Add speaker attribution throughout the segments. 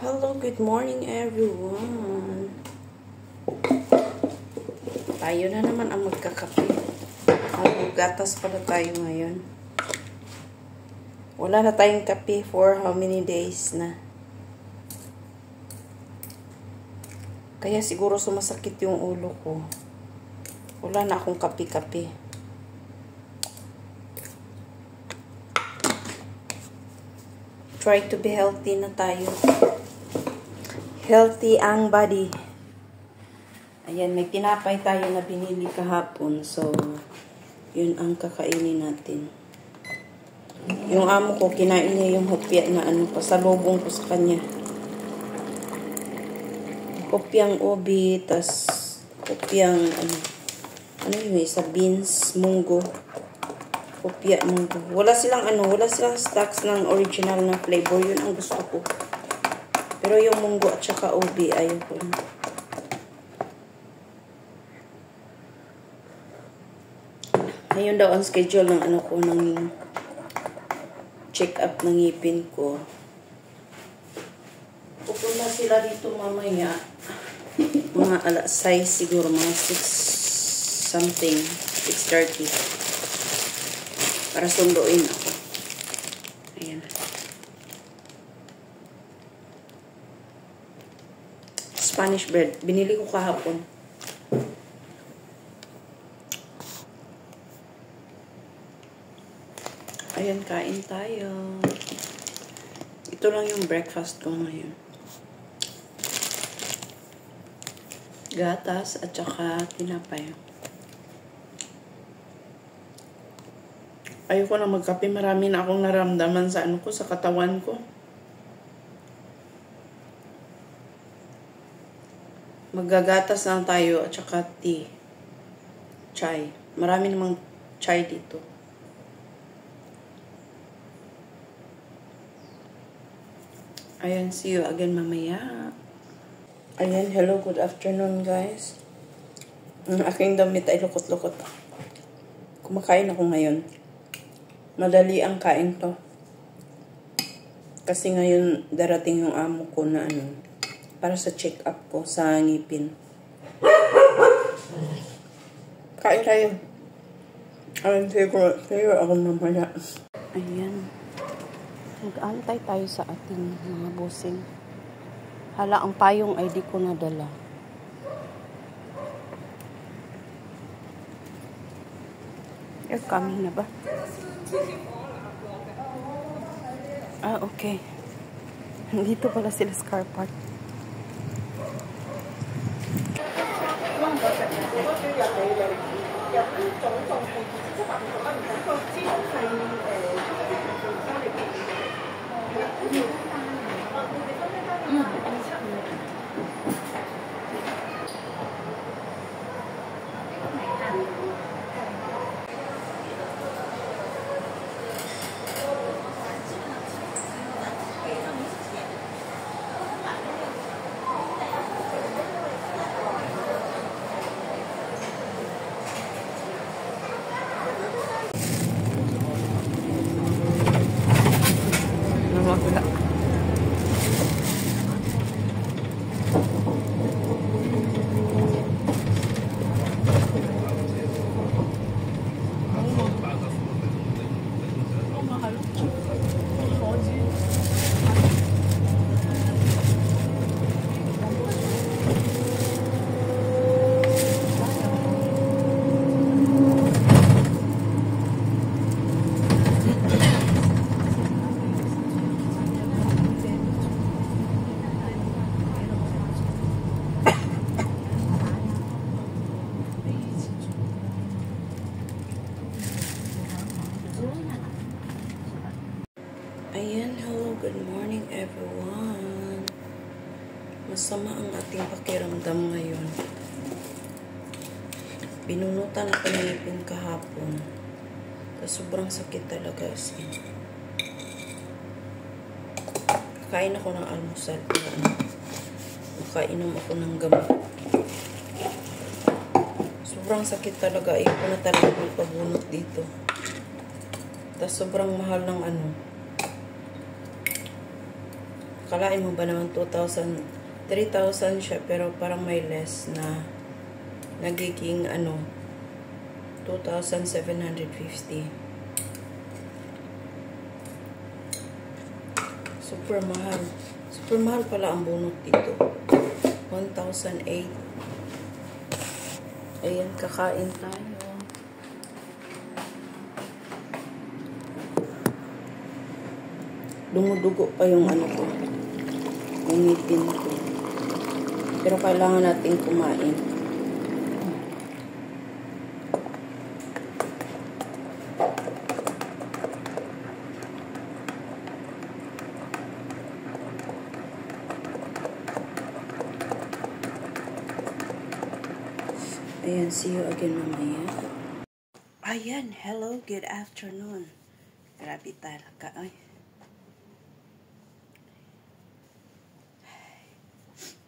Speaker 1: Hello, good morning everyone. Tayo na naman ang magkakape. Maggatas pala tayo ngayon. Wala na tayong kape for how many days na. Kaya siguro sumasakit yung ulo ko. Wala na akong kape-kape. Try to be healthy na tayo. Healthy ang body. Ayan, may tinapay tayo na binili kahapon. So, yun ang kakainin natin. Yung amo ko, kinain niya yung hopya na pasalubong ko sa kanya. Hopyang ubi, tas hopyang, ano yun, sa beans, munggo. Hopya, munggo. Wala silang stocks ng original na flavor. Yun ang gusto ko. Pero yung munggo at saka ubi, ayoko na. Ngayon daw ang schedule ng ng check-up ng ngipin ko. Pupunta sila dito mamaya. Mga alas 6 siguro, mga 6 something, 6:30. Para sunduin ako. Ayan. Spanish bread. Binili ko kahapon. Ayan, kain tayo. Ito lang yung breakfast ko ngayon. Gatas at saka tinapay. Ayoko na magkape. Marami na akong naramdaman sa sa katawan ko. Maggagatas lang tayo at saka tea. Chai. Marami namang chai dito. Ayan, see you again mamaya. Ayan, hello, good afternoon guys. Ang aking damit ay lukot-lukot. Kumakain ako ngayon. Madali ang kain to. Kasi ngayon darating yung amo ko na para sa check-up ko sa ngipin. Kain tayo. Ayan, siguro ako mamaya. Ayan. Nag-antay tayo sa ating mga bossing. Hala, ang payong ay di ko nadala. You're coming na ba? Ah, okay. Dito pala sila sa car park. Ayan, hello, good morning everyone. Masama ang ating pakiramdam ngayon. Binunutan ako ng ngipin kahapon. Sobrang sakit talaga. Kakain ako ng almusal. Makainom ako ng gamot. Sobrang sakit talaga. Ayoko na talaga magpabunot dito. Tapos sobrang mahal ng Akalain mo ba naman 2,000, 3,000 siya, pero parang may less na nagiging 2,750. Super mahal. Super mahal pala ang bunot dito. 1,008. Ayan, kakain tayo. Dumudugo pa yung ko. Yung ngipin ko. Pero kailangan natin kumain. Ayan, see you again mamaya. Ayan, hello, good afternoon. Grabe talaga, ay.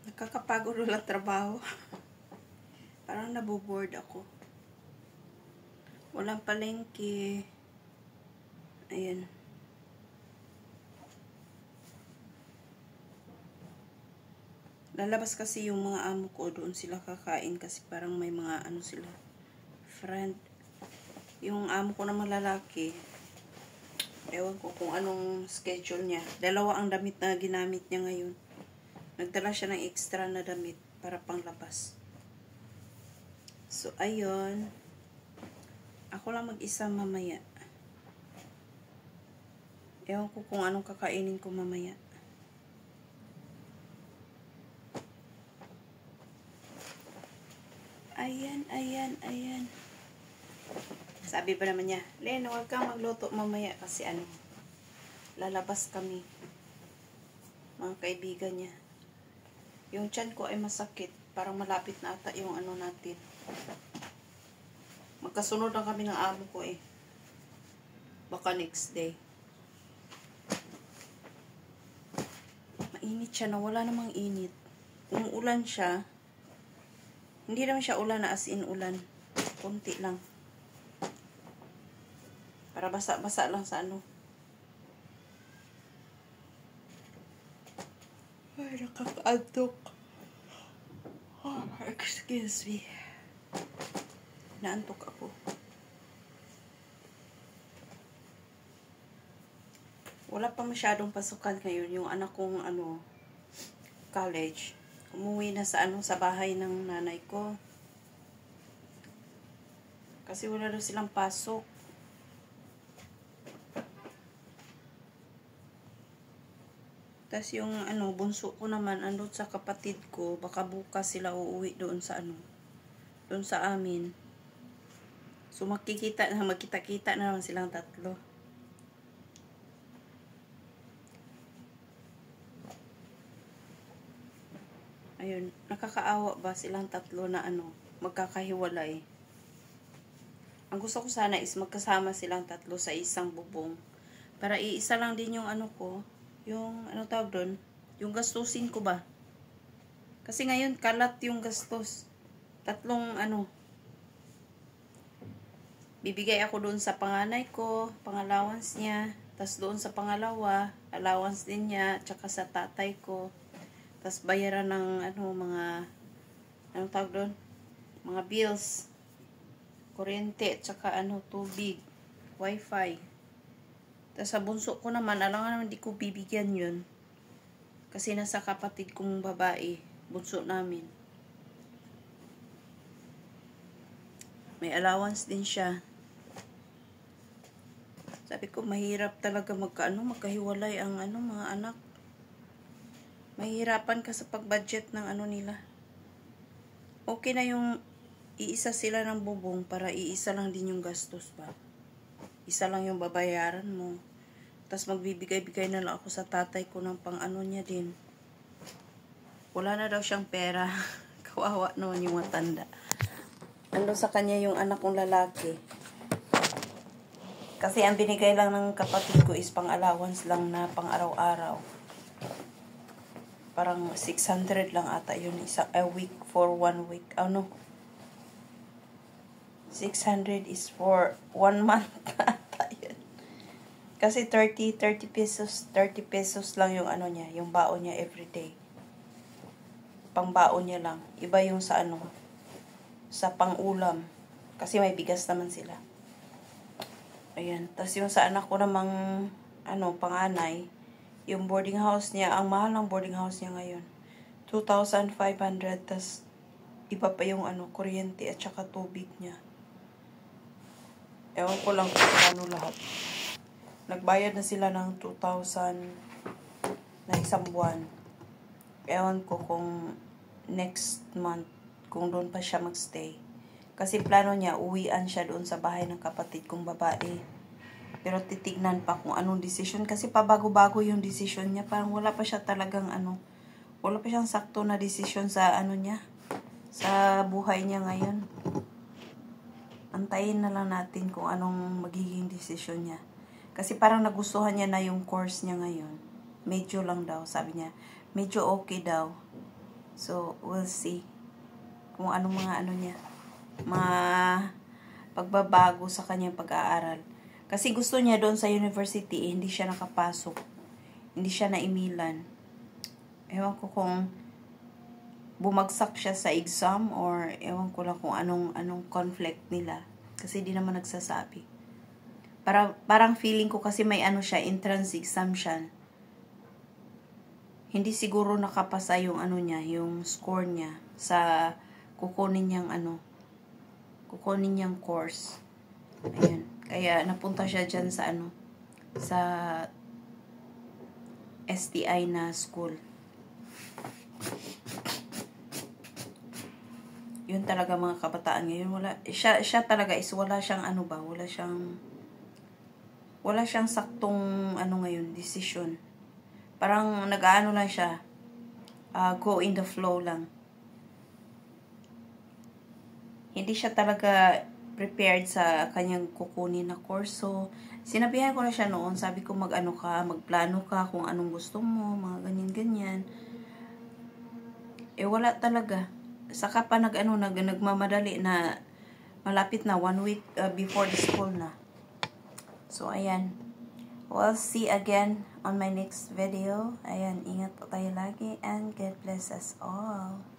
Speaker 1: Nakakapagod ulit trabaho. Parang naboboard ako. Walang palengke. Ayan. Lalabas kasi yung mga amo ko, doon sila kakain kasi parang may mga sila, friend. Yung amo ko na lalaki, ewan ko kung anong schedule niya. Dalawa ang damit na ginamit niya ngayon. Nagdala siya ng extra na damit para panglabas. So, ayun. Ako lang mag-isa mamaya. Ewan ko kung anong kakainin ko mamaya. Ayan, ayan, ayan. Sabi pa naman niya, Len, huwag kang magluto mamaya kasi lalabas kami. Mga kaibigan niya. Yung tiyan ko ay masakit. Parang malapit na ata yung natin. Magkasunod lang kami ng amo ko eh. Baka next day. Mainit siya na wala namang init. Umuulan siya. Hindi naman siya ulan na as in ulan. Kunti lang. Para basa-basa lang sa Ay, nakakaantok. Oh, excuse me. Naantok ako. Wala pa masyadong pasukan ngayon. Yung anak kong college. Umuwi na sa sa bahay ng nanay ko. Kasi wala daw silang pasok. Tapos yung bunso ko naman andun sa kapatid ko, baka bukas sila uuwi doon sa doon sa amin. So magkita-kita na naman silang tatlo. Ayun, nakakaawa ba silang tatlo na magkakahiwalay. Ang gusto ko sana is magkasama silang tatlo sa isang bubong. Para iisa lang din yung ko, yung tawag doon, yung gastusin ko ba. Kasi ngayon kalat yung gastos. Tatlong bibigay ako doon sa panganay ko, pang-allowance niya, tas doon sa pangalawa, allowance din niya, tsaka sa tatay ko. Tas bayaran ng mga tawag doon, mga bills, kuryente, tsaka tubig, wifi. Tas sa bunso ko naman, alangan naman di ko bibigyan yun. Kasi nasa kapatid kong babae, bunso namin. May allowance din siya. Sabi ko, mahirap talaga magkahiwalay ang mga anak. Mahirapan ka sa pag-budget ng nila. Okay na yung iisa sila ng bubong para iisa lang din yung gastos ba. Isa lang yung babayaran mo. Tapos magbibigay-bigay na lang ako sa tatay ko ng pang niya din. Wala na daw siyang pera. Kawawa naman yung matanda. Ando sa kanya yung anak kong lalaki. Kasi ang binigay lang ng kapatid ko is pang allowance lang na pang araw-araw. Parang 600 lang ata yun. A week for 1 week. 600 is for 1 month ata yun. Kasi 30 pesos lang yung ano niya, yung baon niya everyday. Pangbaon niya lang. Iba yung sa ano, sa pang-ulam. Kasi may bigas naman sila. Ayan. Tapos yung sa anak ko namang, ano, panganay, yung boarding house niya, ang mahal ng boarding house niya ngayon. 2,500. Tapos, iba pa yung ano, kuryente at saka tubig niya. Ewan ko lang kung ano lahat. Nagbayad na sila ng 2,000 na isang buwan. Ewan ko kung next month, kung doon pa siya magstay. Kasi plano niya, uwian siya doon sa bahay ng kapatid kong babae. Pero titignan pa kung anong desisyon. Kasi pabago-bago yung desisyon niya. Parang wala pa siya talagang ano, wala pa siyang sakto na desisyon sa ano niya, sa buhay niya ngayon. Antayin na lang natin kung anong magiging desisyon niya. Kasi parang nagustuhan niya na yung course niya ngayon. Medyo lang daw, sabi niya. Medyo okay daw. So, we'll see. Kung anong mga ano niya. Mga pagbabago sa kanyang pag-aaral. Kasi gusto niya doon sa university, hindi siya nakapasok. Hindi siya naimilan. Ewan ko kung bumagsak siya sa exam or ewan ko lang kung anong conflict nila. Kasi di naman nagsasabi. Parang feeling ko kasi may ano siya, entrance exam siya. Hindi siguro nakapasa yung ano niya, yung score niya sa kukunin niyang course. Ayun. Kaya napunta siya dyan sa ano, sa STI na school. Yun talaga mga kabataan ngayon. Siya talaga is wala siyang ano ba, wala siyang saktong ano ngayon, decision. Parang nag-aano lang siya, go in the flow lang. Hindi siya talaga prepared sa kanyang kukunin na course. So, sinabihan ko na siya noon, sabi ko magplano ka kung anong gusto mo, mga ganyan-ganyan. Wala talaga. Saka pa nagmamadali na malapit na 1 week before the school na. So, ayan. We'll see again on my next video. Ayan, ingat po tayo lagi and God bless us all.